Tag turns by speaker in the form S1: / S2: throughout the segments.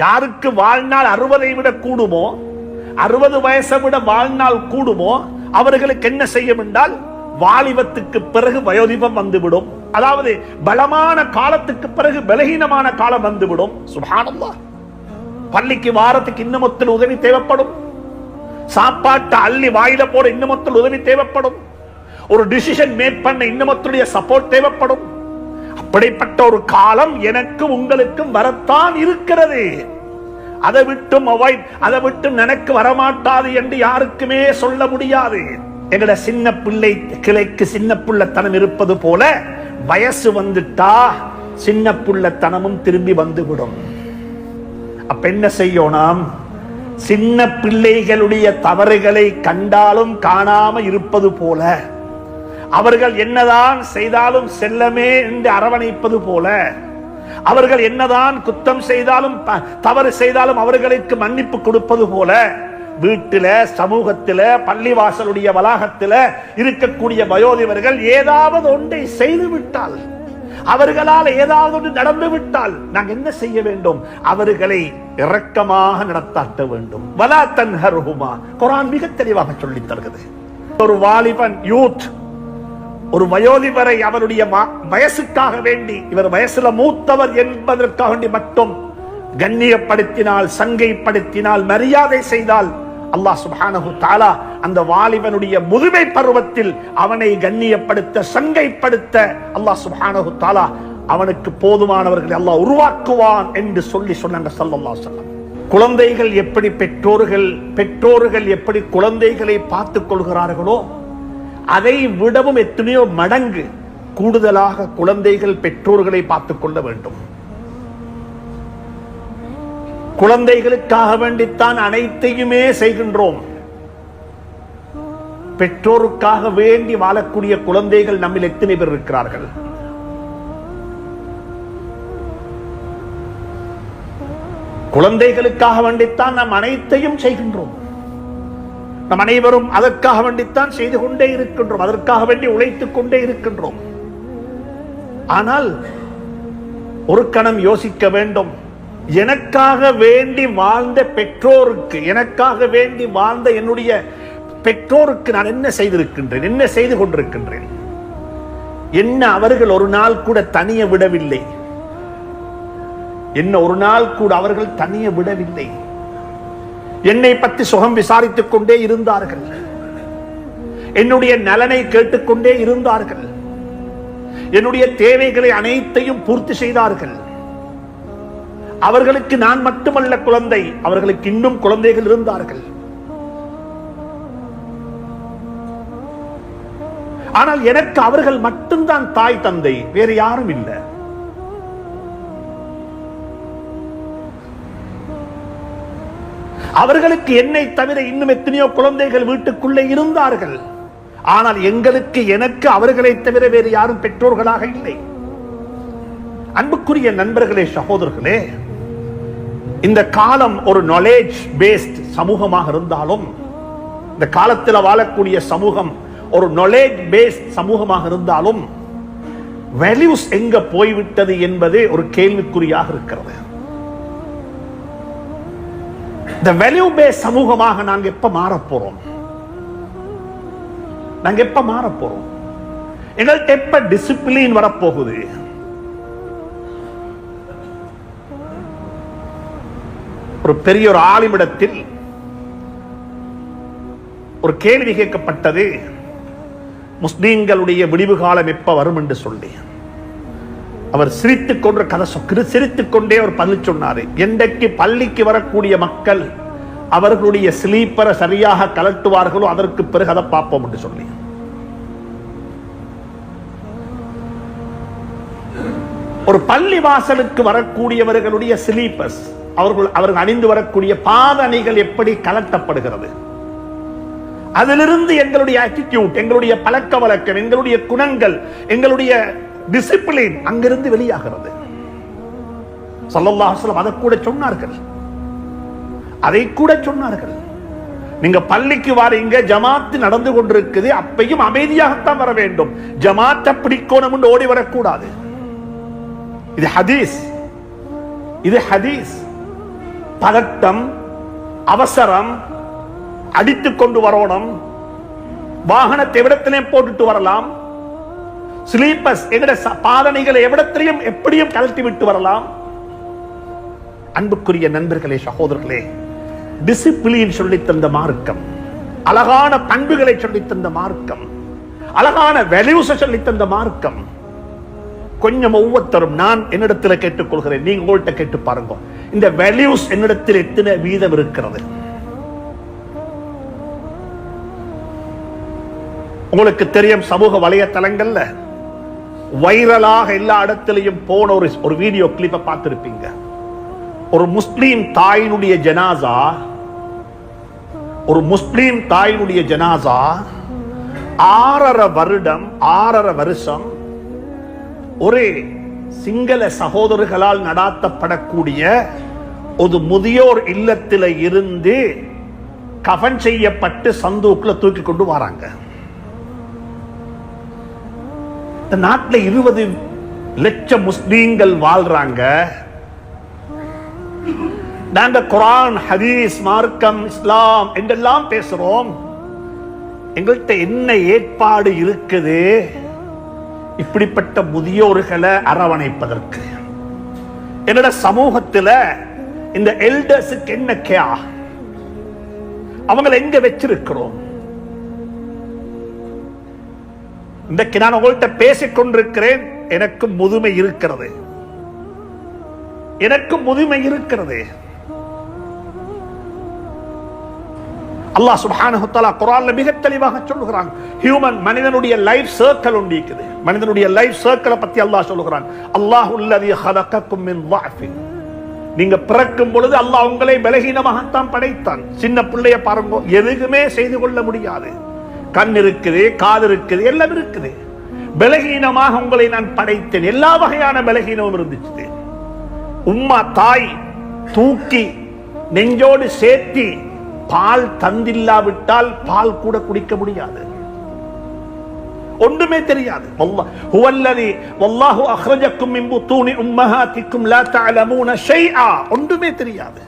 S1: யாருக்கு வாழ்நாள் 60 விட கூடுமோ, 60 வயசை விட வாழ்நாள் கூடுமோ, அவர்களுக்கு என்ன செய்யும் என்றால் வாலிபத்துக்கு பிறகு வயோதிபம் வந்துவிடும். அதாவது பலமான காலத்துக்கு பிறகு பலகீனமான காலம் வந்துவிடும். சுப்ஹானல்லாஹ். பள்ளிக்கு வாரத்துக்கு இன்னமொத்தல் உதவி தேவைப்படும். சாப்பாட்டு அள்ளி வாயில போட இன்னமொத்தல் உதவி தேவைப்படும். ஒரு டிசிஷன் மேக் பண்ண இன்னமொத்தலுடைய சப்போர்ட் தேவைப்படும். அப்படிப்பட்ட ஒரு காலம் எனக்கு உங்களுக்கும் வரத்தான் இருக்கிறது. அதை விட்டும் அவாய்ட், அதை விட்டு எனக்கு வரமாட்டாது என்று யாருக்குமே சொல்ல முடியாது. எங்கட சின்ன பிள்ளை கிளைக்கு சின்ன பிள்ளைத்தனம் இருப்பது போல வயசு வந்துட்டா சின்ன பிள்ளைத்தனமும் திரும்பி வந்துவிடும். அப்ப என்ன செய்யணும்? சின்ன பிள்ளைகளுடைய தவறுகளை கண்டாலும் காணாம இருப்பது போல, அவர்கள் என்னதான் செய்தாலும் செல்லமே என்று அரவணைப்பது போல, அவர்கள் என்னதான் குத்தம் செய்தாலும் தவறு செய்தாலும் அவர்களுக்கு மன்னிப்பு கொடுப்பது போல, வீட்டில, சமூகத்தில, பள்ளிவாசலுடைய வளாகத்தில இருக்கக்கூடிய வயோதிபர்கள் ஏதாவது ஒன்றை செய்து விட்டால், அவர்களால் ஏதாவது ஒன்று நடந்து விட்டால் நாங்கள் என்ன செய்ய வேண்டும்? அவர்களை இரக்கமாக நடத்தாட்ட வேண்டும். வலா தன்ஹர்ஹுமா, குர்ஆன் மிக தெளிவாக சொல்லித் தருகிறது. ஒரு வாலிபன், யூத், ஒரு வயோதிபரை அவருடைய வயசுக்காக வேண்டி, இவர் வயசுல மூத்தவர் என்பதற்காக வேண்டி மட்டும் கண்ணியப்படுத்தினால், சங்கைப்படுத்தினால், மரியாதை செய்தால், அல்லாஹ் சுப்ஹானஹு தஆலா அந்த வாலிபனுடைய முதுமை பருவத்தில் அவனை கண்ணியப்படுத்த, சங்கைப்படுத்த அல்லாஹ் சுப்ஹானஹு தஆலா அவனுக்கு போதுமானவர்களை அல்லாஹ் உருவாக்குவான் என்று சொல்லி சொன்னாங்க ஸல்லல்லாஹு அலைஹி வஸல்லம். குழந்தைகள் எப்படி பெற்றோர்கள் எப்படி குழந்தைகளை பார்த்துக் கொள்கிறார்களோ அதை விடவும் எத்தனையோ மடங்கு கூடுதலாக குழந்தைகள் பெற்றோர்களை பார்த்துக் கொள்ள வேண்டும். குழந்தைகளுக்காக வேண்டித்தான் அனைத்தையுமே செய்கின்றோம். பெற்றோருக்காக வேண்டி வாழக்கூடிய குழந்தைகள் நம்மில் எத்தனை பேர் இருக்கிறார்கள்? குழந்தைகளுக்காக வேண்டித்தான் நாம் அனைத்தையும் செய்கின்றோம். நம் அனைவரும் அதற்காக வேண்டித்தான் செய்து கொண்டே இருக்கின்றோம். அதற்காக வேண்டி உழைத்துக் கொண்டே இருக்கின்றோம். ஆனால் ஒரு கணம் யோசிக்க வேண்டும். எனக்காக வேண்டி வாழ்ந்த பெற்றோருக்கு, எனக்காக வேண்டி வாழ்ந்த என்னுடைய பெற்றோருக்கு நான் என்ன செய்திருக்கின்றேன், என்ன செய்து கொண்டிருக்கின்றேன்? என்ன அவர்கள் ஒரு நாள் கூட தனிய விடவில்லை, என்ன ஒரு நாள் கூட அவர்கள் தனிய விடவில்லை. என்னை பற்றி சுகம் விசாரித்துக் கொண்டே இருந்தார்கள், என்னுடைய நலனை கேட்டுக்கொண்டே இருந்தார்கள், என்னுடைய தேவைகளை அனைத்தையும் பூர்த்தி செய்தார்கள். அவர்களுக்கு நான் மட்டுமல்ல குழந்தை, அவர்களுக்கு இன்னும் குழந்தைகள் இருந்தார்கள். ஆனால் எனக்கு அவர்கள் மட்டும்தான் தாய் தந்தை, வேறு யாரும் இல்லை. அவர்களுக்கு என்னை தவிர இன்னும் எத்தனையோ குழந்தைகள் வீட்டுக்குள்ளே இருந்தார்கள். ஆனால் எங்களுக்கு, எனக்கு அவர்களை தவிர வேறு யாரும் பெற்றோர்களாக இல்லை. அன்புக்குரிய நண்பர்களே, சகோதரர்களே, இந்த காலம் ஒரு நாலேஜ் பேஸ்ட் சமூகமாக இருந்தாலும், இந்த காலத்தில் வாழக்கூடிய சமூகம் ஒரு நாலேஜ் பேஸ்ட் சமூகமாக இருந்தாலும், வேல்யூஸ் எங்க போய்விட்டது என்பது ஒரு கேள்விக்குறியாக இருக்கிறது. இந்த வேல்யூ பேஸ்ட் சமூகமாக நாங்க எப்ப மாறப்போறோம்? நாங்க எப்ப மாறப்போறோம்? எங்கள்கிட்ட எப்ப டிசிப்ளின் வரப்போகுது? ஒரு பெரிய ஒரு ஆலிமிடத்தில் ஒரு கேள்வி கேட்கப்பட்டது, முஸ்லிம்களுடைய விடிவு காலம் எப்ப வரும் என்று சொல்லி. அவர் சிரித்துக் கொண்ட கதை சிரித்துக் கொண்டே ஒரு பதில் சொன்னாரு. என்றைக்கு பள்ளிக்கு வரக்கூடிய மக்கள் அவர்களுடைய ஸ்லீப்பரை சரியாக கலட்டுவார்களோ அதற்கு பிறகு அதை பார்ப்போம் என்று சொல்லி. ஒரு பள்ளி வாசலுக்கு வரக்கூடியவர்களுடைய ஸ்லீப்பர்ஸ், அவர்கள் அணிந்து வரக்கூடிய பாதணிகள் எப்படி கலட்டப்படுகிறது, அதிலிருந்து எங்களுடைய ஆட்டிடியூட், எங்களுடைய பழக்க வழக்கம், எங்களுடைய குணங்கள், எங்களுடைய டிசிப்ளின் அங்கிருந்து வெளியாகிறது. ஸல்லல்லாஹு அலைஹி வஸல்லம் அதை கூட சொன்னார்கள். அதை கூட சொன்னார்கள். நீங்க பள்ளிக்கு வாரீங்க, ஜமாத்து நடந்து கொண்டிருக்குது, அப்பையும் அமைதியாகத்தான் வர வேண்டும். ஜமாத்தை பிடிக்கணும் என்று ஓடி வரக்கூடாது. இது ஹதீஸ், இது ஹதீஸ். பதட்டம், அவசரம், அடித்துக் கொண்டு வரணும், வாகனத்தை எவ்விடத்திலே போட்டுட்டு வரலாம், ஸ்லீப்பர்ஸ் எங்கட பாதனைகளை எவ்விடத்திலையும் எப்படியும் கழட்டி விட்டு வரலாம். அன்புக்குரிய நண்பர்களே, சகோதரர்களே, டிசிப்ளின் சொல்லி தந்த மார்க்கம், அழகான பண்புகளை சொல்லி தந்த மார்க்கம், அழகான வேல்யூஸ் சொல்லி தந்த மார்க்கம். கொஞ்சம் ஒவ்வொருத்தரும் நான் என்னிடத்தில் கேட்டுக்கொள்கிறேன், நீங்க உங்கள்கிட்ட கேட்டு பாருங்க, இந்த வேல்யூஸ் என்னிடத்தில் எத்தனை வீதம் இருக்கிறது? உங்களுக்கு தெரியும், சமூக வலைத்தளங்கள்ல வைரலாக எல்லா இடத்திலையும் போன ஒரு வீடியோ கிளிப்பை பார்த்திருப்பீங்க. ஒரு முஸ்லீம் தாயினுடைய ஜனாசா, ஒரு முஸ்லீம் தாயினுடைய ஜனாசா 6.5 வருஷம் ஒரே சிங்கள சகோதரர்களால் நடாத்தப்படக்கூடிய ஒரு முதியோர் இல்லத்தில் இருந்து கஃன் செய்யப்பட்டு சந்தூக்குல தூக்கி கொண்டு வராங்க. இந்த நாட்டில் 20 லட்சம் முஸ்லீம்கள் வாழ்றாங்க. நாங்க குர்ஆன், ஹதீஸ், மார்க்கம், இஸ்லாம் என்றெல்லாம் பேசுறோம். எங்கள்கிட்ட என்ன ஏற்பாடு இருக்குது இப்படிப்பட்ட முதியோர்களை அரவணைப்பதற்கு? என்னோட சமூகத்தில் இந்த எல்டர்ஸுக்கு என்ன கேயா? அவங்களை எங்க வச்சிருக்கிறோம்? இன்றைக்கு நான் உங்கள்கிட்ட பேசிக் கொண்டிருக்கிறேன், எனக்கு முதுமை இருக்கிறது, எனக்கு முதுமை இருக்கிறது. அல்லாஹ் சுப்ஹானஹு வ தஆலா குர்ஆன்ல மிக தெளிவாக சொல்லுகிறான், மனிதனுடைய லைஃப் சர்க்கிள் ஒன்று இருக்குது. மனிதனுடைய லைஃப் சர்க்கிளை பத்தி அல்லாஹ் சொல்லுகிறான், அல்லாஹுல்லதீ ஹலகக்கும் மின் ضعஃபின். நீங்க பிறக்கும் பொழுது அல்லாஹ் உங்களை பலகீனமாகத்தான் படைத்தான். சின்ன பிள்ளைய பாருங்க, எதுவுமே செய்து கொள்ள முடியாது, கண் இருக்குது, காது இருக்குது, எல்லாம் இருக்குது. பலகீனமாக உங்களை நான் படைத்தேன். எல்லா வகையான பலகீனமும் இருந்துச்சு. உம்மா தாய் தூக்கி நெஞ்சோடு சேர்த்தி பால் தந்தில்லாவிட்டால் பால் கூட குடிக்க முடியாது, ஒன்றுமே தெரியாது. ஹுவல்லதி வல்லாஹு அக்ரஜக்கும் மின் புத்தூனி உம்மஹாத்திக்கும் லா தஅலமூன ஷைஆ. ஒன்றுமே தெரியாது.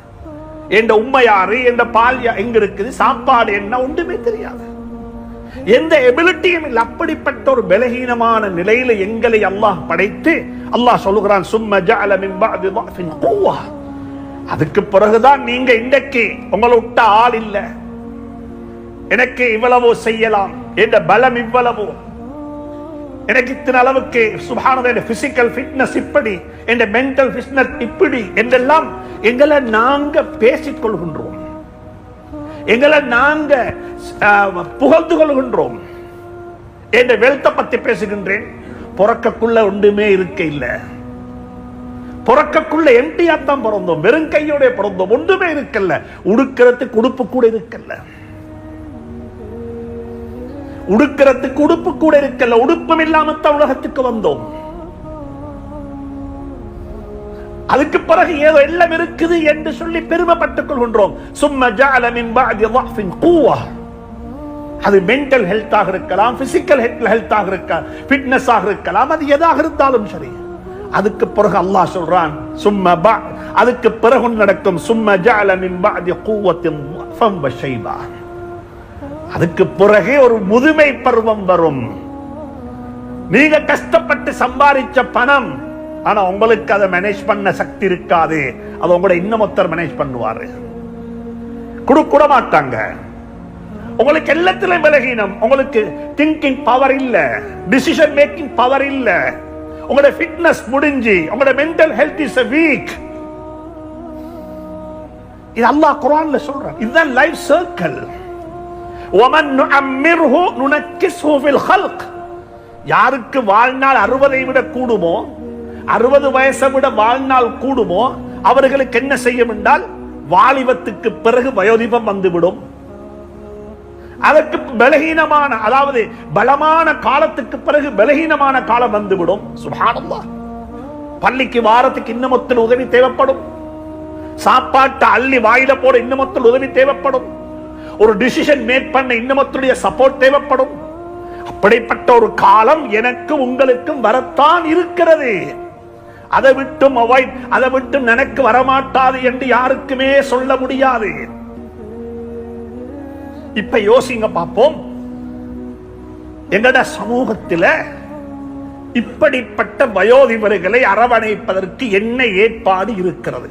S1: என்ற உம்மை யாரு, என்ற பால் எங்க இருக்குது, சாப்பாடு என்ன, ஒன்றுமே தெரியாது. எந்த எபிலிட்டியும் இல்லை. அப்படிப்பட்ட ஒரு பலகீனமான நிலையில எங்களை அல்லாஹ் படைத்து அல்லாஹ் சொல்லுகிறான், சும்ம ஜஅல மின் பஅதி ضعஃபின் குவ்வா. அதுக்கு பிறகுதான் நீங்க இன்றைக்கு உங்களை விட்ட ஆள் இல்ல, எனக்கு இவ்வளவு செய்யலாம், என்ற பலம் இவ்வளவு, எனக்கு இத்தனை அளவுக்கு சுப்ஹானல்லாஹ் பிசிக்கல் ஃபிட்னஸ் இப்படி, என்ற மென்டல் ஃபிட்னஸ் இப்படி என்றெல்லாம் எங்களை நாங்க பேசிக் கொள்கின்றோம், எங்களை நாங்க புகழ்ந்து கொள்கின்றோம். என்ற வெல்த்தை பத்தி பேசுகின்றேன். பிறக்கக்குள்ள ஒன்றுமே இருக்க இல்ல, பிறக்கக்குள்ள எம்டியாத்தான் பிறந்தோம், வெறும் கையோட பிறந்தோம், ஒன்றுமே இருக்கல்ல, உடுக்கிறதுக்கு உடுப்பு கூட இருக்கல்ல, உடுக்கிறதுக்கு உடுப்பு கூட இருக்கல்ல, உடுப்பும் இல்லாமத்தான் உலகத்துக்கு வந்தோம். அதுக்கு பிறகு ஏதோ எல்லாம் இருக்குது என்று சொல்லி பெருமைப்பட்டுக் கொள்கின்றோம். சும்ம ஜஅல மின் பஅதி ضعஃபின் குவ்வா. அது மென்டல் ஹெல்த்தாக இருக்கலாம், பிசிக்கல் ஹெல்த்தாக இருக்கலாம், ஃபிட்னஸாக இருக்கலாம், அது எதாக இருந்தாலும் சரி. அதுக்கு பிறகு அல்லாஹ் சொல்றான், அதுக்கு பிறகு நடக்கும், சும்ம ஜஅல மின் பஅதி குவ்வத்தின் ضعஃபன் வ ஷைபா. அதுக்கு பிறகு ஒரு முதுமை பருவம் வரும். நீங்க கஷ்டப்பட்டு சம்பாதிச்ச பணம், ஆனா உங்களுக்கு அதை மேனேஜ் பண்ண சக்தி இருக்காது. அது உங்களை இன்னமொத்தர் மேனேஜ் பண்ணுவாரு, கொடுக்க மாட்டாங்க. உங்களுக்கு எல்லாத்திலும் பலகீனம், உங்களுக்கு திங்கிங் பவர் இல்ல, டிசிஷன் மேக்கிங் பவர் இல்ல, உங்களுடைய ஃபிட்னஸ் முடிஞ்சு, உங்களுடைய மென்டல் ஹெல்த் இஸ் வீக். இது அல்லாஹ் குர்ஆன்ல சொல்றான். இதுதான் லைஃப் சர்க்கிள். وَمَنْ نُعَمِّرْهُ نُنَكِّسْهُ فِي الْخَلْقِ. யாருக்கு வாழ்நாள் 60 விட கூடுமோ, 60 வயசை விட வாழ்நாள் கூடுமோ, அவர்களுக்கு என்ன செய்யும் என்றால் வாலிபத்துக்கு பிறகு வயோதிபம் வந்துவிடும். அதற்கு பலகீனமான, அதாவது பலமான காலத்துக்கு பிறகு பலகீனமான காலம் வந்துவிடும். சுப்ஹானல்லாஹ். பள்ளிக்கு வாரத்துக்கு இன்னமொத்தல் உதவி தேவைப்படும், சாப்பாட்டு அள்ளி வாயில போட இன்னமொத்தல் உதவி தேவைப்படும், ஒரு டிசிஷன் மேக் பண்ண இன்னமொத்தலுடைய சப்போர்ட் தேவைப்படும். அப்படிப்பட்ட ஒரு காலம் எனக்கு உங்களுக்கும் வரத்தான் இருக்கிறது. அதை விட்டும் அவாய்ட், அதை விட்டும் எனக்கு வரமாட்டாது என்று யாருக்குமே சொல்ல முடியாது. இப்ப யோசிங்க பார்ப்போம், எங்கட சமூகத்தில் இப்படிப்பட்ட வயோதிபர்களை அரவணைப்பதற்கு என்ன ஏற்பாடு இருக்கிறது?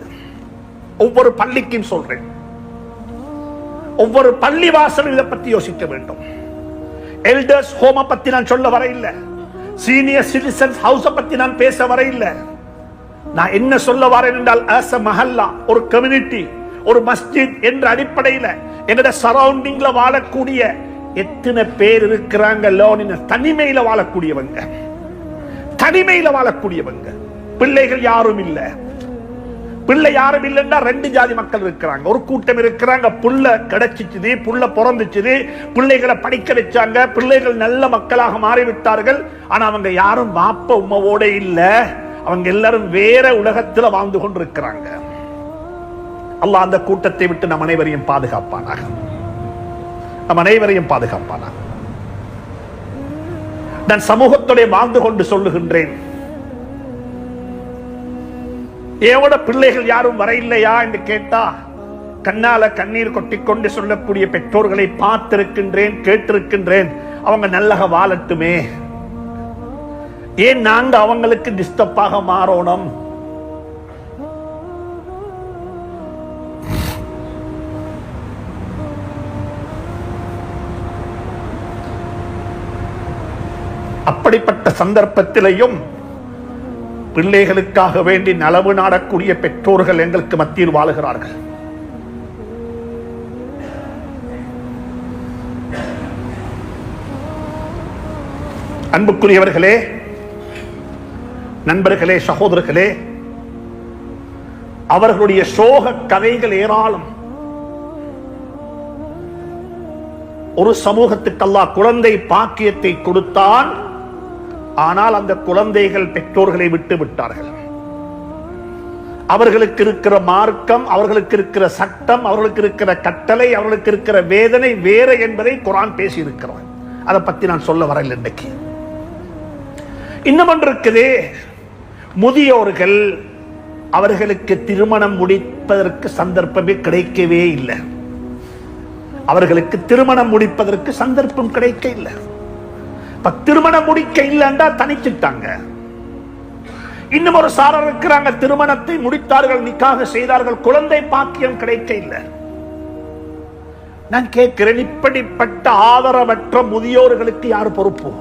S1: ஒவ்வொரு பள்ளிக்கும் சொல்றேன், ஒவ்வொரு பள்ளி வாசலும் இதை பத்தி யோசிக்க வேண்டும். எல்டர்ஸ் ஹோம பத்தி நான் சொல்ல வர இல்ல, சீனியர் சிட்டிசன்ஸ் ஹவுஸ பத்தி நான் பேச வர இல்ல. நான் என்ன சொல்ல வரேன் என்றால், as a மஹல்லா, ஒரு கம்யூனிட்டி, ஒரு மஸ்ஜித் என்ற அடிப்படையில் எங்கட சரௌண்டிங்ல வாழக்கூடிய எத்தனை பேர் இருக்கிறாங்க லோனின தனிமையில வாழக்கூடியவங்க, தனிமையில வாழக்கூடியவங்க. பிள்ளைகள் யாரும் இல்ல, பிள்ளை யாரும் இல்லைன்னா ரெண்டு ஜாதி மக்கள் இருக்கிறாங்க. ஒரு கூட்டம் இருக்கிறாங்க, புள்ள கிடைச்சிச்சு, புள்ள பிறந்துச்சு, பிள்ளைகளை படிக்க வச்சாங்க, பிள்ளைகள் நல்ல மக்களாக மாறிவிட்டார்கள். ஆனா அவங்க யாரும் பாப்ப உம்மவோட இல்ல, அவங்க எல்லாரும் வேற உலகத்தில் வாழ்ந்து கொண்டிருக்கிறாங்க. அல்லாஹ் அந்த கூட்டத்தை விட்டு நம் அனைவரையும் பாதுகாப்பானாக, நம் அனைவரையும் பாதுகாப்பானாக. நான் சமூகத்தோட வாழ்ந்து கொண்டு சொல்லுகின்றேன், ஏவோட பிள்ளைகள் யாரும் வர இல்லையா என்று கேட்டா கண்ணால கண்ணீர் கொட்டிக்கொண்டு சொல்லக்கூடிய பெற்றோர்களை பார்த்திருக்கின்றேன், கேட்டிருக்கின்றேன். அவங்க நல்லக வாழட்டுமே, ஏன் நாங்க அவங்களுக்கு டிஸ்டர்பாக மாறணும்? அப்படிப்பட்ட சந்தர்ப்பத்திலையும் பிள்ளைகளுக்காக வேண்டி நலவு நாடக்கூடிய பெற்றோர்கள் எங்களுக்கு மத்தியில் வாழுகிறார்கள். அன்புக்குரியவர்களே, நண்பர்களே, சகோதரர்களே, அவர்களுடைய சோக கதைகள் ஏராளம். ஒரு சமூகத்துக்கு அல்லாஹ் குழந்தை பாக்கியத்தை கொடுத்தான், ஆனால் அந்த குழந்தைகள் பெற்றோர்களை விட்டு விட்டார்கள். அவர்களுக்கு இருக்கிற மார்க்கம், அவர்களுக்கு இருக்கிற சட்டம், அவர்களுக்கு இருக்கிற கட்டளை, அவர்களுக்கு இருக்கிற வேதனை வேற என்பதை குர்ஆன் பேசி இருக்கிறார். அதை பத்தி நான் சொல்ல வரல இன்னைக்கு. இன்னும் ஒன்று இருக்குது, முதியோர்கள் அவர்களுக்கு திருமணம் முடிப்பதற்கு சந்தர்ப்பமே கிடைக்கவே இல்லை. அவர்களுக்கு திருமணம் முடிப்பதற்கு சந்தர்ப்பம் கிடைக்க இல்லை. திருமணம் முடிக்க இல்லைன்னா தனிச்சிட்டாங்க. இன்னும் ஒரு சாரர் இருக்கிறாங்க, திருமணத்தை முடித்தார்கள், நிக்காக செய்தார்கள், குழந்தை பாக்கியம் கிடைக்க இல்லை. நான் கேட்கிறேன், இப்படிப்பட்ட ஆதரவற்ற முதியோர்களுக்கு யார் பொறுப்பு?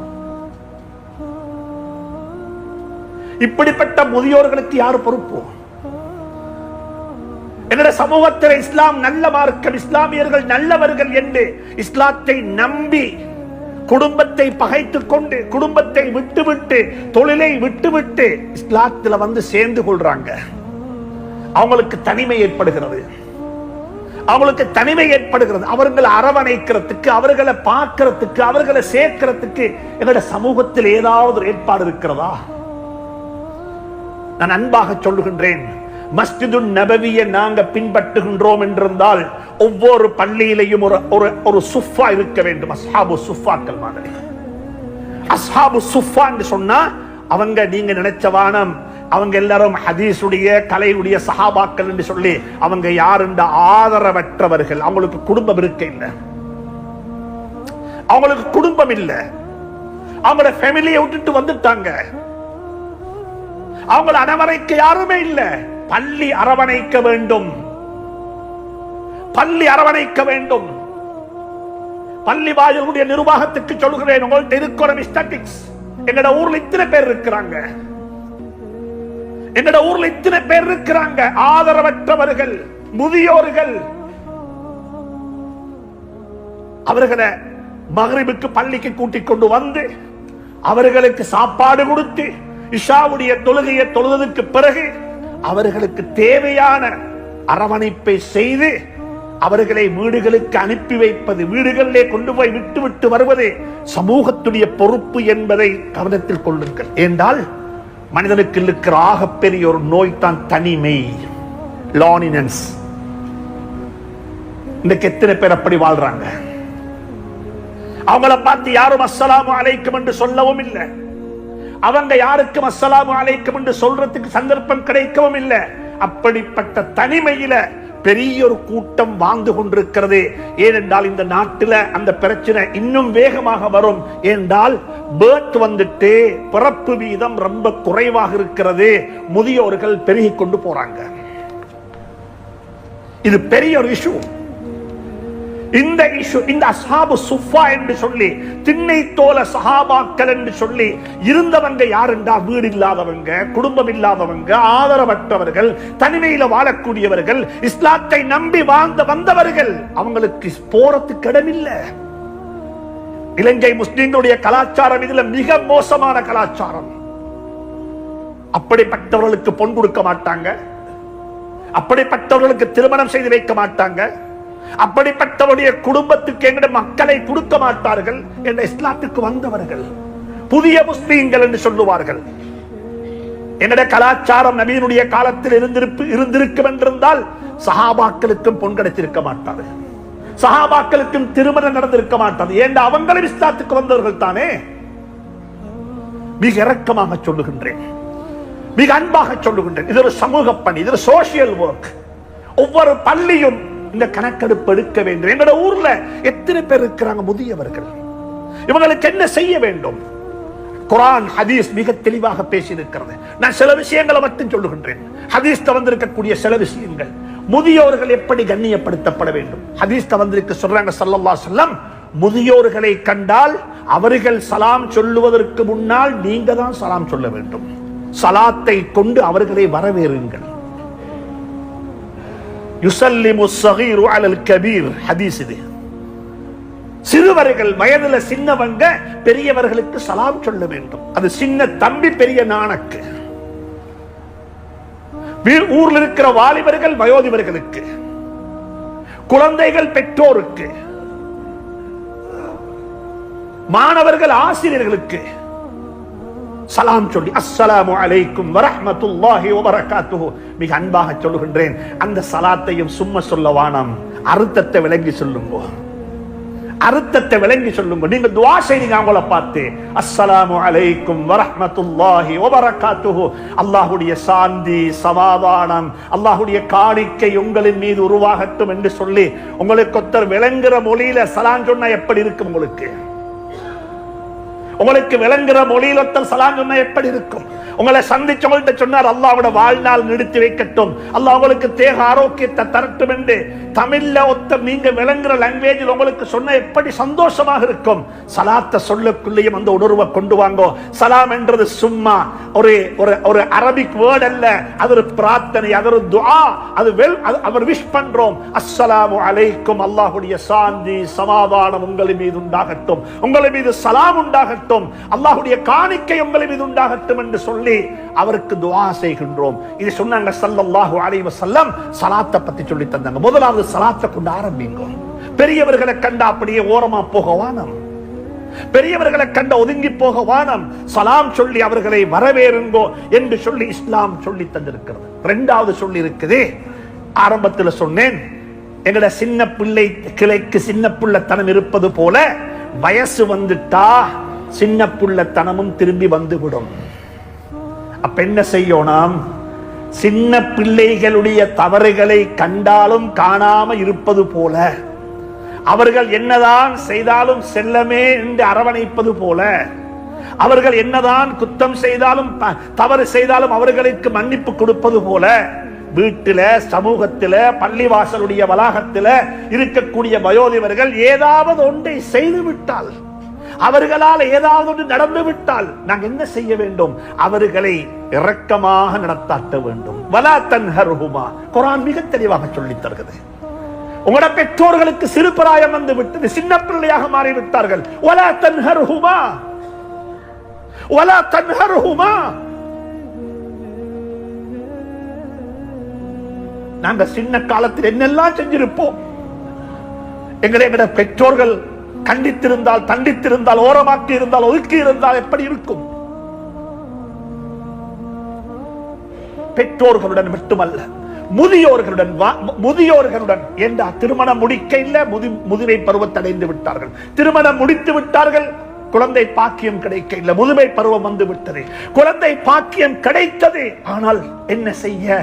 S1: இப்படிப்பட்ட முதியோர்களுக்கு யார் பொறுப்பு? என்னுடைய சமூகத்தில் இஸ்லாம் நல்ல மார்க்கம், இஸ்லாமியர்கள் நல்லவர்கள் என்று இஸ்லாத்தை நம்பி குடும்பத்தை பகைத்துக் கொண்டு, குடும்பத்தை விட்டுவிட்டு, தொழிலை விட்டுவிட்டு இஸ்லாத்தில் வந்து சேர்ந்து கொள்றாங்க. அவங்களுக்கு தனிமை ஏற்படுகிறது, அவங்களுக்கு தனிமை ஏற்படுகிறது. அவர்களை அரவணைக்கிறதுக்கு, அவர்களை பார்க்கிறதுக்கு, அவர்களை சேர்க்கிறதுக்கு என்னுடைய சமூகத்தில் ஏதாவது ஏற்பாடு இருக்கிறதா? நான் அன்பாக சொல்லுகின்றேன், மஸ்ஜிது நபவியை நாங்க பின்பற்றுகின்றோம் என்றிருந்தால் ஒவ்வொரு பள்ளியிலையும் ஒரு சுஃபா இருக்க வேண்டும். அஸ்ஹாபு சுஃபாக்கள் மாதிரி. அஸ்ஹாபு சுஃபா என்று சொன்னா அவங்க நீங்க நினைச்சவானம் அவங்க எல்லாரும் ஹதீஸுடைய கலையுடைய சஹாபாக்கள் என்று சொல்லி அவங்க யார் என்ற ஆதரவற்றவர்கள். அவங்களுக்கு குடும்பம் இருக்க இல்லை, அவங்களுக்கு குடும்பம் இல்லை, அவங்களோட ஃபேமிலியை விட்டுட்டு வந்துட்டாங்க, அவங்களை அரவணைக்க யாருமே இல்லை. பள்ளி அரவணைக்க வேண்டும், பள்ளி அரவணைக்க வேண்டும். பள்ளி வாயிலுடைய நிர்வாகத்துக்கு சொல்கிறேன், உங்கள்ட்ட இருக்கிற மிஸ்டேக்ஸ். எங்கட ஊர்ல இத்தனை பேர் இருக்கிறாங்க, எங்கட ஊர்ல இத்தனை பேர் இருக்கிறாங்க, ஆதரவற்றவர்கள், முதியோர்கள். அவர்களை மக்ரிபுக்கு பள்ளிக்கு கூட்டிக் கொண்டு வந்து அவர்களுக்கு சாப்பாடு கொடுத்து இஷாவுடைய தொழுகையை தொழுதற்கு பிறகு அவர்களுக்கு தேவையான அரவணைப்பை செய்து அவர்களை வீடுகளுக்கு அனுப்பி வைப்பது, வீடுகளிலே கொண்டு போய் விட்டு விட்டு வருவது சமூகத்துடைய பொறுப்பு என்பதை கவனத்தில் கொள்ளுங்கள். ஏனென்றால் மனிதனுக்கு இருக்கிற ஆகப்பெரிய ஒரு நோய் தான் தனிமை, லானினன்ஸ். இன்றைக்கு எத்தனை பேர் அப்படி வாழ்றாங்க? அவங்கள பார்த்து யாரும் அஸ்ஸலாமு அலைக்கும் என்று சொல்லவும் இல்லை, அவங்க யாருக்கும் அஸ்ஸலாமு அலைக்கும் என்று சொல்றதுக்கு சந்தர்ப்பம் கிடைக்கவும் இல்லை. அப்படிப்பட்ட தனிமையில பெரிய ஒரு கூட்டம் வாழ்ந்து கொண்டிருக்கிறது. ஏனென்றால் இந்த நாட்டில் அந்த பிரச்சனை இன்னும் வேகமாக வரும். ஏனென்றால் பேர்த் வந்துட்டு பிறப்பு வீதம் ரொம்ப குறைவாக இருக்கிறது. முதியோர்கள் பெருகிக் கொண்டு போறாங்க. இது பெரிய ஒரு இஷ்யூ. இந்த இஷ்யூ, இந்த அஸ்ஹாபு சுஃபா என்று சொல்லி திண்ணை தோல சஹாபாக்கள் என்று சொல்லி இருந்தவங்க யார் என்றா வீடு இல்லாதவங்க, குடும்பம் இல்லாதவங்க, ஆதரவற்றவர்கள், தனிமையில வாழக்கூடியவர்கள், இஸ்லாத்தை நம்பி வந்தவர்கள். அவங்களுக்கு போறதுக்கு இடமில்லை. இலங்கை முஸ்லிம்களுடைய கலாச்சாரம் இதுல மிக மோசமான கலாச்சாரம். அப்படிப்பட்டவர்களுக்கு பொன் கொடுக்க மாட்டாங்க, அப்படிப்பட்டவர்களுக்கு திருமணம் செய்து வைக்க மாட்டாங்க, அப்படிப்பட்டவருடைய குடும்பத்துக்கு எங்கட மக்களை கொடுக்க மாட்டார்கள். என்ற இஸ்லாத்துக்கு வந்தவர்கள் புதிய முஸ்லீம்கள் என்று சொல்லுவார்கள். எங்கட கலாச்சாரம் நபியினுடைய காலத்தில் இருந்திருக்கும் என்றிருந்தால் சஹாபாக்களுக்கும் பொன் கிடைத்திருக்க மாட்டாரு, சஹாபாக்களுக்கும் திருமணம் நடந்திருக்க மாட்டாது. ஏன் அவங்களும் இஸ்லாத்துக்கு வந்தவர்கள் தானே. மிக இரக்கமாக சொல்லுகின்றேன், மிக அன்பாக சொல்லுகின்றேன். இது ஒரு சமூக பணி, இது ஒரு சோசியல் ஒர்க். ஒவ்வொரு பள்ளியும் இந்த கணக்கெடுப்பு எடுக்க வேண்டும். எங்களோட ஊர்ல எத்தனை பேர் இருக்கிறாங்க முதியவர்கள், இவங்களுக்கு என்ன செய்ய வேண்டும்? குர்ஆன் ஹதீஸ் மிக தெளிவாக பேசி இருக்கிறது. நான் சில விஷயங்களை மட்டும் சொல்லுகின்றேன். ஹதீஸ்ல வந்திருக்கக்கூடிய சில விஷயங்கள், முதியோர்கள் எப்படி கண்ணியப்படுத்தப்பட வேண்டும். ஹதீஸ்ல வந்திருக்க சொல்றாங்க ஸல்லல்லாஹு அலைஹி வஸல்லம், முதியோர்களை கண்டால் அவர்கள் சலாம் சொல்லுவதற்கு முன்னால் நீங்க தான் சலாம் சொல்ல வேண்டும். சலாத்தை கொண்டு அவர்களை வரவேறுங்கள். யுஸல்லிமு ஸகீரு அலல் கபீர் ஹதீஸ் இது. சிறுவர்கள் வயதுல சின்னவங்க பெரியவர்களுக்கு சலாம் சொல்ல வேண்டும். அது சின்ன தம்பி பெரிய நானக்கு. ஊர்ல இருக்கிற வாலிபர்கள் வயோதிபர்களுக்கு, குழந்தைகள் பெற்றோருக்கு, மாணவர்கள் ஆசிரியர்களுக்கு சலாம் சொல்லி அஸ்ஸலாமு அலைக்கும் வரஹ்மத்துல்லாஹி வபரகாத்துஹு மிக அன்பாக சொல்லுகின்றேன். அந்த சலாத்தையும் சும்மா சொல்ல வானம், அர்த்தத்தை விளங்கி சொல்லுங்க, அர்த்தத்தை விளங்கி சொல்லுங்க. நீங்க துஆ செய்யுங்க அவங்கள பார்த்து, அஸ்ஸலாமு அலைக்கும் வரஹ்மத்துல்லாஹி வபரகாத்துஹு, அல்லாஹ்வுடைய சாந்தி சமாதானம், அல்லாஹ்வுடைய காணிக்கை உங்களின் மீது உருவாகட்டும் என்று சொல்லி உங்களுக்கு ஒருத்தர் விளங்குற மொழியில சலாம் சொன்னா எப்படி இருக்கும்? உங்களுக்கு விளங்குற மொழியில் ஒருத்தர் சலாம் சொன்னா எப்படி இருக்கும்? உங்களை சந்திச்சவங்கள்ட்ட சொன்னார் அல்லாஹ்வோட வாழ்நாள் நிறுத்தி வைக்கட்டும், அல்லாஹ் உங்களுக்கு தேக ஆரோக்கியத்தை தரட்டும் என்று தமிழ்ல ஒருத்தர் நீங்க விளங்குற லாங்குவேஜில் உங்களுக்கு சொன்ன எப்படி சந்தோஷமாக இருக்கும்? சலாத்தை சொல்லக்குள்ளேயும் அந்த உணர்வை கொண்டு வாங்க. சலாம் என்றது சும்மா ஒரு அரபிக் வேர்ட் அல்ல, அது ஒரு பிரார்த்தனை, அது ஒரு துஆ. அது அவர் விஷ் பண்றோம், அஸ்ஸலாமு அலைக்கும், அல்லாஹ்வுடைய சாந்தி சமாதானம் உங்கள் மீது உண்டாகட்டும், உங்கள் மீது சலாம் உண்டாகட்டும், அல்லாஹ்வுடைய காணிக்கை உங்கள் மீது உண்டாகட்டும் என்று சொல்லி அவருக்கு துஆ செய்கின்றோம். இது சொன்னாங்க ஸல்லல்லாஹு அலைஹி வஸல்லம். சலாத்தை பத்தி சொல்லி தந்தாங்க. முதலாவது சலாத்தை கொண்டு ஆரம்பிங்க. பெரியவர்களை கண்ட அப்படியே ஓரமா போக வானம், பெரியவர்களை கண்ட ஒதுங்கி போக வானம். சலாம் சொல்லி அவர்களை வரவேறுங்கோ என்று சொல்லி இஸ்லாம் சொல்லி தந்திருக்கிறது. இரண்டாவது சொல்லி இருக்குது, ஆரம்பத்தில் சொன்னேன், எங்கட சின்ன பிள்ளை கிளைக்கு சின்ன பிள்ளைத்தனம் இருப்பது போல வயசு வந்துட்டா சின்ன பிள்ளைத்தனமும் திரும்பி வந்துவிடும். அப்ப என்ன செய்யணும்? சின்ன பிள்ளைகளுடைய தவறுகளை கண்டாலும் காணாம இருப்பது போல, அவர்கள் என்னதான் செய்தாலும் செல்லமே என்று அரவணைப்பது போல, அவர்கள் என்னதான் குத்தம் செய்தாலும் தவறு செய்தாலும் அவர்களுக்கு மன்னிப்பு கொடுப்பது போல, வீட்டில சமூகத்தில பள்ளிவாசலுடைய வளாகத்தில இருக்கக்கூடிய வயோதிபர்கள் ஏதாவது ஒன்றை செய்து விட்டால், அவர்களால் ஏதாவது ஒன்று நடந்து விட்டால் நாங்க என்ன செய்ய வேண்டும்? அவர்களை இரக்கமாக நடத்தாட்ட வேண்டும். வலா தன்ஹர்ஹுமா, குர்ஆன் மிக தெளிவாக சொல்லித் தருகிறது. உங்களோட பெற்றோர்களுக்கு சிறு பிராயம் வந்து விட்டது, சின்ன பிள்ளையாக மாறிவிட்டார்கள். வலா தன்ஹர்ஹுமா, வலா தன்ஹர்ஹுமா. நாங்க சின்ன காலத்தில் என்னெல்லாம் செஞ்சிருப்போம்? எங்கட பெற்றோர்கள் கண்டித்திருந்தால், தண்டித்திருந்தால், ஓரமாக்கி இருந்தால், ஒதுக்கி இருந்தால் எப்படி இருக்கும்? பெற்றோர்களுடன் மட்டுமல்ல, முதியோர்களுடன் என்ற திருமணம் முடிக்க இல்ல, முதுமை பருவத்தை அடைந்து விட்டார்கள், திருமணம் முடித்து விட்டார்கள், குழந்தை பாக்கியம் கிடைக்க இல்ல, முதுமை பருவம் வந்து விட்டது, குழந்தை பாக்கியம் கிடைத்தது, ஆனால் என்ன செய்ய,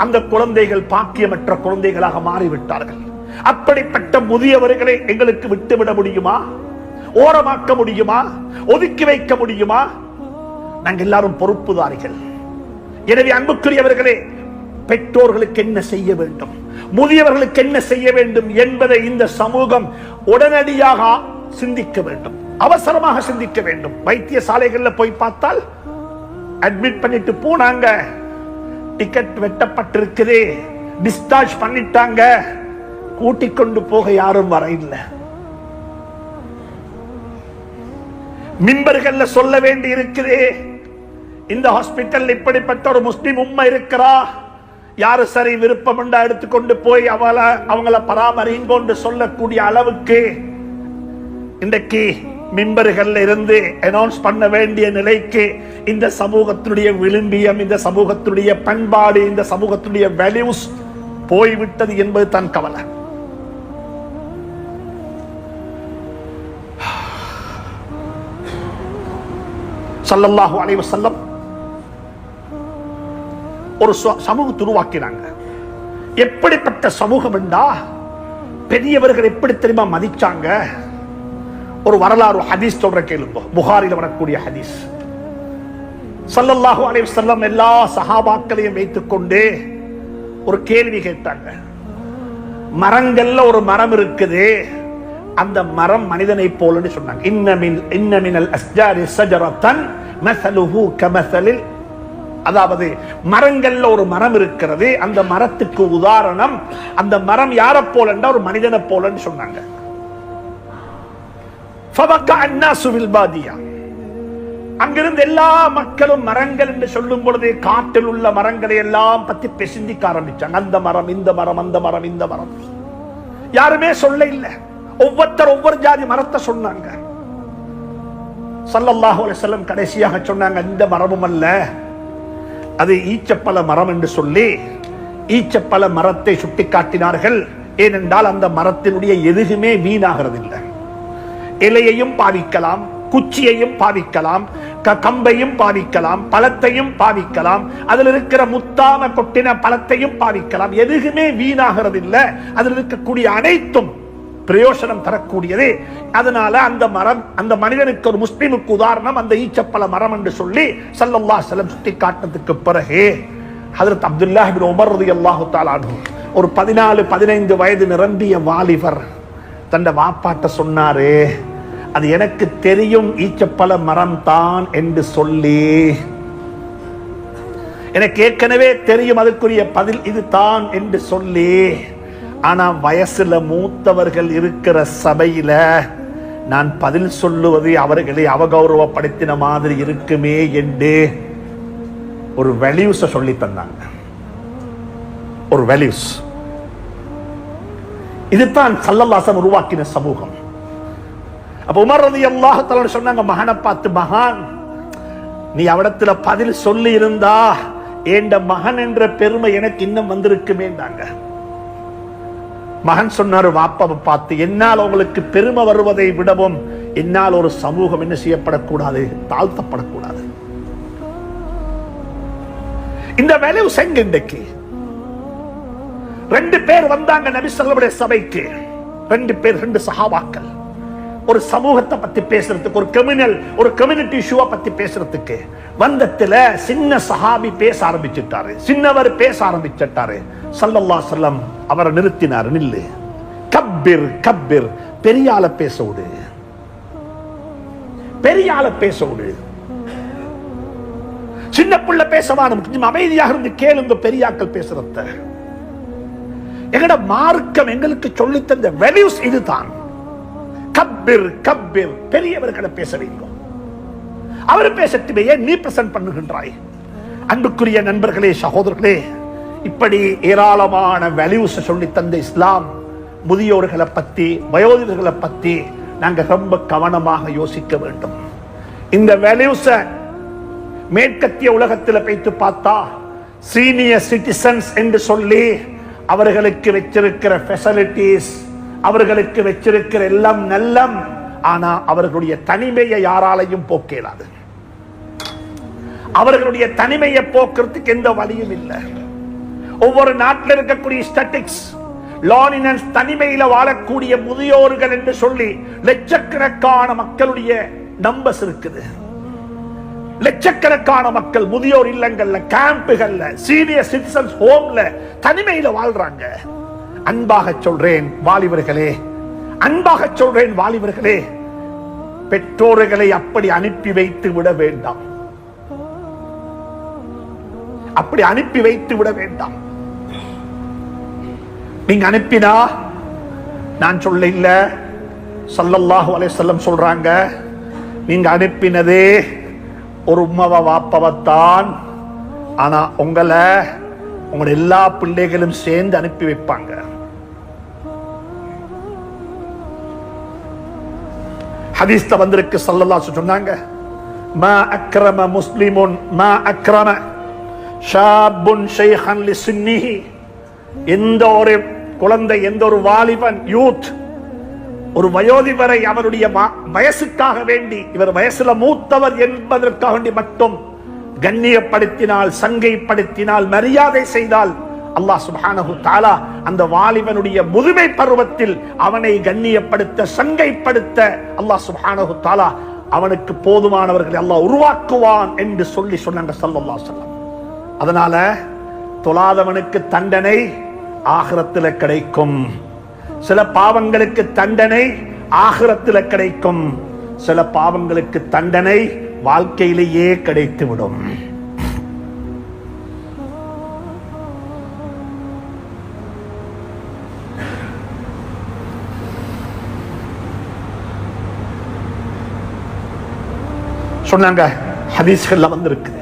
S1: அந்த குழந்தைகள் பாக்கியமற்ற குழந்தைகளாக மாறிவிட்டார்கள். அப்படிப்பட்ட முதியவர்களை எங்களுக்கு விட்டுவிட முடியுமா? ஓரமாக்க முடியுமா? ஒதுக்கி வைக்க முடியுமா? நாங்கள் எல்லாரும் பொறுப்புதாரிகள். எனவே அன்புக்குரியவர்களே, பெற்றோர்களுக்கு என்ன செய்ய வேண்டும், முதியவர்களுக்கு என்ன செய்ய வேண்டும் என்பதை இந்த சமூகம் உடனடியாக சிந்திக்க வேண்டும், அவசரமாக சிந்திக்க வேண்டும். வைத்தியசாலைகளில் போய் பார்த்தால் அட்மிட் பண்ணிட்டு போனாங்க, டிக்கெட் வெட்டப்பட்டிருக்குது, டிஸ்சார்ஜ் பண்ணிட்டாங்க, கூட்டிக் கொண்டு போக யாரும் வர இல்லை. மிம்பர்கள்ல சொல்ல வேண்டி இருக்குது, இந்த ஹாஸ்பிட்டல் இப்படிப்பட்ட ஒரு முஸ்லிம் உம்மை இருக்கிறா, யாரு சரி விருப்பம் எடுத்துக்கொண்டு போய் அவங்கள பராமரிங்கொண்டு சொல்லக்கூடிய அளவுக்கு இன்றைக்கு மிம்பர்கள் இருந்து அனௌன்ஸ் பண்ண வேண்டிய நிலைக்கு இந்த சமூகத்துடைய விழும்பியம், இந்த சமூகத்துடைய பண்பாடு, இந்த சமூகத்துடைய வேல்யூஸ் போய்விட்டது என்பது தான் கவலை. ஸல்லல்லாஹு அலைஹி வஸல்லம் ஒரு சமூகத்தை உருவாக்கினாங்க. எப்படிப்பட்ட சமூகம் என்றா, பெரியவர்கள் எப்படி தெரியுமா மதிச்சாங்க? ஒரு வரலாறு ஹதீஸ் சொல்ற கேளுங்க, புகாரில வரக்கூடிய ஹதீஸ். ஸல்லல்லாஹு அலைஹி வஸல்லம் எல்லா சஹாபாக்களையும் வைத்துக் கொண்டு ஒரு கேள்வி கேட்டாங்க. மரங்கள்ல ஒரு மரம் இருக்குது, அந்த மரம் மனிதனை போலன்னு சொன்னாங்க. இன்ன மினல் அஸ்ஜாரி ஸஜரத்தன் மஸலுஹு கமஸலில், அதாவது மரங்கள்ல ஒரு மரம் இருக்கிறது, அந்த மரத்துக்கு உதாரணம், அந்த மரம் யாரை போல என்றா ஒரு மனிதனை போலன்னு சொன்னாங்க. ஃபபக்கா அன்னாசு ஃபில் பாதியா, அங்கிருந்து எல்லா மக்களும் மரங்கள் என்று சொல்லும் பொழுது காட்டில் உள்ள மரங்களை எல்லாம் பத்தி பேசிக்க ஆரம்பிச்சாங்க. அந்த மரம், இந்த மரம், அந்த மரம், இந்த மரம். யாருமே சொல்ல இல்லை, ஒவ்வொருத்தர் ஒவ்வொரு ஜாதி மரத்தை சொன்னாங்க. ஸல்லல்லாஹு அலைஹி வஸல்லம் கடைசியாக சொன்னாங்க, இந்த மரமும் அல்ல, அது ஈச்சப்பழ மரம் என்று சொல்லி ஈச்சப்பழ மரத்தை சுட்டி காட்டினார்கள். ஏனென்றால் அந்த மரத்தினுடைய எதுவுமே வீணாகிறது இல்லை. இலையையும் பாவிக்கலாம், குச்சியையும் பாவிக்கலாம், கம்பையும் பாவிக்கலாம், பழத்தையும் பாவிக்கலாம், அதில் இருக்கிற முத்தாம கொட்டின பழத்தையும் பாவிக்கலாம், எதுவுமே வீணாகிறது இல்லை. அதில் இருக்கக்கூடிய அனைத்தும் பிரயோசனம் தரக்கூடியது. அதனால அந்த மரம், அந்த மனிதனுக்கு, ஒரு முஸ்லிமுக்கு உதாரணம் அந்த ஈச்சப்பழ மரம் என்று சொல்லி ஸல்லல்லாஹு அலைஹி வஸல்லம் சுட்டி காட்டினதுக்கு பிறகு ஹஜ்ரத் அப்துல்லாஹ் இப்னு உமர் ரலியல்லாஹு தஆலா அன்ஹு, ஒரு 14-15 வயது நிரம்பிய வாலிபர் தன் வாப்பாட்ட சொன்னாரு, அது எனக்கு தெரியும் ஈச்சப்பழ மரம் தான் என்று சொல்லி, எனக்கு ஏற்கனவே தெரியும் அதுக்குரிய பதில் இது தான் என்று சொல்லி, ஆனா வயசுல மூத்தவர்கள் இருக்கிற சபையில நான் பதில் சொல்லுவது அவர்களை அவகௌரவப்படுத்தின மாதிரி இருக்குமே என்று ஒரு வேல்யூஸ சொல்லி தந்தாங்க. ஒரு வேல்யூஸ். இதுதான் ஸல்லல்லாஹு அலைஹி வஸல்லம் உருவாக்கின சமூகம். அப்ப உமர் ரலியல்லாஹு தஆலா சொன்னாங்க, மகனை பார்த்து, மகான் நீ அவடத்துல பதில் சொல்லி இருந்தா ஏண்ட மகன் என்ற பெருமை எனக்கு இன்னும் வந்திருக்குமேண்டாங்க. மகன் சொன்னாரு வாப்பாவை பார்த்து, என்னால் உங்களுக்கு பெருமை வருவதை விடவும் என்னால் ஒரு சமூகம் என்ன செய்யப்படக்கூடாது, தாழ்த்தப்படக்கூடாது. இந்த வேலை செங்கின்றைக்கு 2 பேர் வந்தாங்க நபி ஸல்லல்லாஹு அலைஹி வஸல்லம் சபைக்கு. 2 பேர், 2 சஹாபாக்கள், ஒரு சமூகத்தை பத்தி பேசுறதுக்கு, ஒரு கம்யூனிட்டி இஷ்யூவை பத்தி பேசுறதுக்கு வந்தத்துல சின்ன சஹாபி பேச ஆரம்பிச்சிட்டாரு, சின்னவர் பேச ஆரம்பிச்சிட்டாரு. ஸல்லல்லாஹு அலைஹி வஸல்லம் அவரை நிறுத்தினார். நில்லு, கப்பிர் கப்பிர், பெரியால பேச விடு, பெரியால பேச விடு, சின்ன புள்ள பேசவான கொஞ்சம் அமைதியாக இருந்து கேளுங்க பெரியாக்கள் பேசுறத. எங்கட மார்க்கம் எங்களுக்கு சொல்லி தந்த வேல்யூஸ் இதுதான். கப்பிர் கப்பிர், பெரியவர்களை பேச வைங்க. அவர் பேசட்டுமே, நீ பிரசன்ட் பண்ணுகின்றாய். அன்புக்குரிய நண்பர்களே, சகோதரர்களே, இப்படி ஏராளமான வேல்யூஸ் சொல்லி தந்த இஸ்லாம் முதியோர்களை பத்தி, வயோதிகர்களை பத்தி நாங்க ரொம்ப கவனமாக யோசிக்க வேண்டும். இந்த வேல்யூஸ மேற்கத்திய உலகத்தில் வைத்து பார்த்தா சீனியர் சிட்டிசன்ஸ் என்று சொல்லி அவர்களுக்கு வச்சிருக்கிற ஃபெசிலிட்டிஸ், அவர்களுக்கு வச்சிருக்கிற எல்லாம் நல்ல, ஆனா அவர்களுடைய தனிமையை யாராலையும் போக்க இயலாது. அவர்களுடைய தனிமையை போக்குறதுக்கு எந்த வழியும் இல்லை. ஒவ்வொரு நாட்டில் இருக்கக்கூடிய ஸ்டாட்டிக்ஸ் லானினன்ஸ், தனிமையில வாழக்கூடிய முதியோர்கள் என்று சொல்லி லட்சக்கணக்கான மக்களுடைய நம்பர்ஸ் இருக்குது. லட்சக்கணக்கான மக்கள் முதியோர் இல்லங்கள்ல, கேம்புகள்ல, சீனியர் சிட்டிசன்ஸ் ஹோம்ல தனிமையில வாழ்றாங்க. அன்பாக சொல்றேன் வாலிபர்களே, அன்பாக சொல்றேன் வாலிபர்களே, பெற்றோர்களை அப்படி அனுப்பி வைத்து விட வேண்டாம். அப்படி அனுப்பி வைத்து விட வேண்டாம். நீங்க அனுப்பினா, நான் சொல்ல இல்ல, ஸல்லல்லாஹு அலைஹி வஸல்லம் சொல்றாங்க, நீங்க அனுப்பினதே ஒரு உம்மவ வாப்பவத்தான். ஆனா உங்களை உங்களோட எல்லா பிள்ளைகளும் சேர்ந்து அனுப்பி வைப்பாங்க. ஹதீஸ்ல வந்திருக்கு, ஸல்லல்லாஹு அலைஹி சொன்னாங்க, மா அக்ரம முஸ்லிமுன் மா அக்ரம ஷாபுன் ஷைஹன் லிஸின்னிஹி. எந்த ஒரு குழந்தை, எந்த ஒரு வாலிபன், யூத், ஒரு வயோதிபரை அவருடைய வயசுக்காக வேண்டி, இவர் வயசுல மூத்தவர் என்பதற்காக வேண்டி மட்டும் கண்ணியப்படுத்தினால், சங்கைப்படுத்தினால், மரியாதை செய்தால், அல்லாஹ் சுப்ஹானஹு தஆலா அந்த வாலிபனுடைய முதுமை பருவத்தில் அவனை கண்ணியப்படுத்த, சங்கைப்படுத்த அல்லாஹ் சுப்ஹானஹு தஆலா அவனுக்கு போதுமானவர்களை அல்லாஹ் உருவாக்குவான் என்று சொல்லி சொன்னாங்க ஸல்லல்லாஹு அலைஹி வஸல்லம். அதனால தொழாதவனுக்கு தண்டனை ஆகிரத்தில் கிடைக்கும். சில பாவங்களுக்கு தண்டனை ஆகிரத்தில் கிடைக்கும். சில பாவங்களுக்கு தண்டனை வாழ்க்கையிலேயே கிடைத்துவிடும். சொன்னாங்க, ஹதீஸ்கள்ல வந்திருக்கு.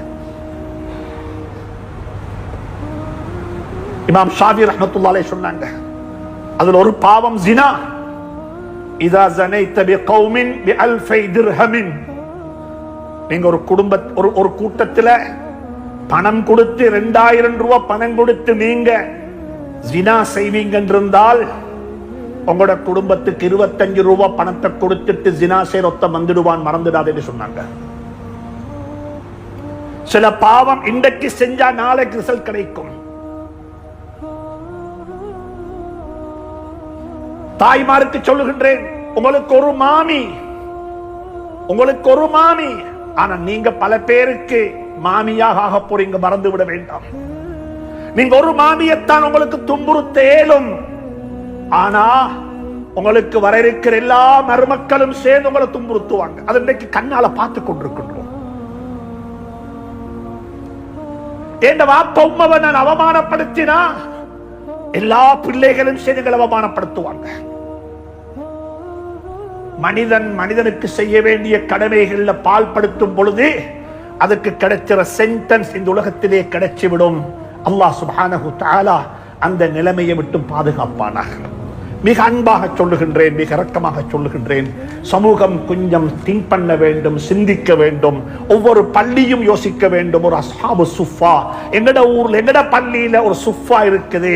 S1: இமாம் ஷாஃபி ரஹ்மத்துல்லாஹி அலைஹி சொன்னாங்க, அதுல ஒரு பாவம் ஜினா. இதா ஸனைத பிகௌமின் பிஅல்ஃபை திர்ஹமின். நீங்க ஒரு ஒரு கூட்டத்துல பணம் கொடுத்து 2000 ரூபாய் பணம் கொடுத்து நீங்க ஜினா செய்வீங்க என்றிருந்தால், உங்களோட குடும்பத்துக்கு 25 ரூபாய் பணத்தை கொடுத்துட்டு ஜினா செய்ய ஒத்த வந்துடுவான், மறந்துடாதே சொன்னாங்க. சில பாவம் இன்றைக்கு செஞ்சா நாளைக்கு ரிசல்ட் கிடைக்கும். தாய்மாருக்கு சொல்லுகின்றேன், உங்களுக்கு ஒரு மாமி, ஆனா நீங்க பல பேருக்கு மாமியாக ஆக போறீங்க, மறந்து விட வேண்டாம். நீங்க ஒரு மாமியத்தான் உங்களுக்கு துன்புறுத்தேலும், ஆனா உங்களுக்கு வர இருக்கிற எல்லா மருமக்களும் சேர்ந்து உங்களை துன்புறுத்துவாங்க. அது இன்றைக்கு கண்ணால பார்த்து கொண்டிருக்கின்றோம். என் வாப்ப உம்மவை நான் அவமானப்படுத்தினா எல்லா பிள்ளைகளும் சேர்ந்து அவமானப்படுத்துவாங்க. மனிதனுக்கு செய்ய வேண்டிய கடமைகள்ல பால்படுத்தும் பொழுது அதுக்கு கிடைக்கிற சென்டென்ஸ் இந்த உலகத்திலே கிடைச்சிவிடும். அல்லாஹ் சுப்ஹானஹு தஆலா அந்த நிலைமையை விட்டு பாதுகாப்பானாக. மிக அன்பாக சொல்லுகின்றேன், மிக இரக்கமாக சொல்லுகின்றேன், சமூகம் கொஞ்சம் திங்க் பண்ண வேண்டும், சிந்திக்க வேண்டும். ஒவ்வொரு பள்ளியும் யோசிக்க வேண்டும். ஒரு அஸ்ஹாபு சுஃபா, எங்கட ஊர்ல எங்கட பள்ளியில ஒரு சுஃபா இருக்குது,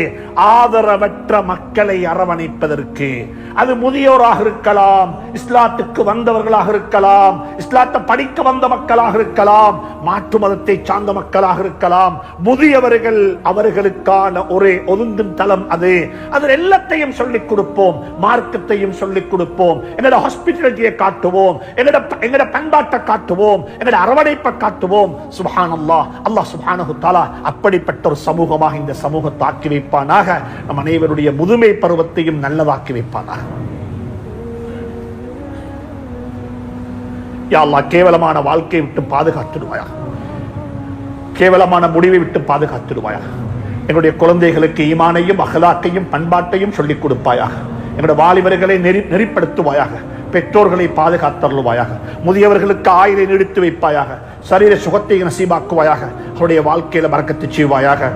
S1: ஆதரவற்ற மக்களை அரவணைப்பதற்கு. அது முதியோராக இருக்கலாம், இஸ்லாத்துக்கு வந்தவர்களாக இருக்கலாம், இஸ்லாத்தை படிக்க வந்த மக்களாக இருக்கலாம், மாற்று மதத்தை சார்ந்த மக்களாக இருக்கலாம். முதியவர்கள் அவர்களுக்கான ஒரே ஒதுங்கும் தளம் அது. அதில் எல்லாத்தையும் சொல்லிக் கொடுப்போம், மார்க்கத்தையும் சொல்லிக் கொடுப்போம், எங்களோட ஹாஸ்பிட்டாலிட்டியை காட்டுவோம், எங்களோட பண்பாட்டை காட்டுவோம், எங்களோட அரவணைப்பை காட்டுவோம். சுப்ஹானல்லாஹ், அல்லாஹ் சுப்ஹானஹு தஆலா அப்படிப்பட்ட ஒரு சமூகமாக இந்த சமூகத்தை ஆக்கி வைப்பானாக. நம் அனைவருடைய முதுமை பருவத்தையும் நல்லதாக்கி வைப்பானாக. யா அல்லாஹ், கேவலமான வாழ்க்கையை விட்டு பாதுகாத்துடுவாயா, கேவலமான முடிவை விட்டு பாதுகாத்துடுவாயா. எங்களுடைய குழந்தைகளுக்கு ஈமானையும் அகலாக்கையும் பண்பாட்டையும் சொல்லிக் கொடுப்பாயாக. எங்களுடைய வாலிபர்களை நெறிப்படுத்துவாயாக. பெற்றோர்களை பாதுகாத்தருள்வாயாக. முதியவர்களுக்கு ஆயுளை நீடித்து வைப்பாயாக. சரீர சுகத்தை நசீபாக்குவாயாக. அவருடைய வாழ்க்கையில பரக்கத்து செய்வாயாக.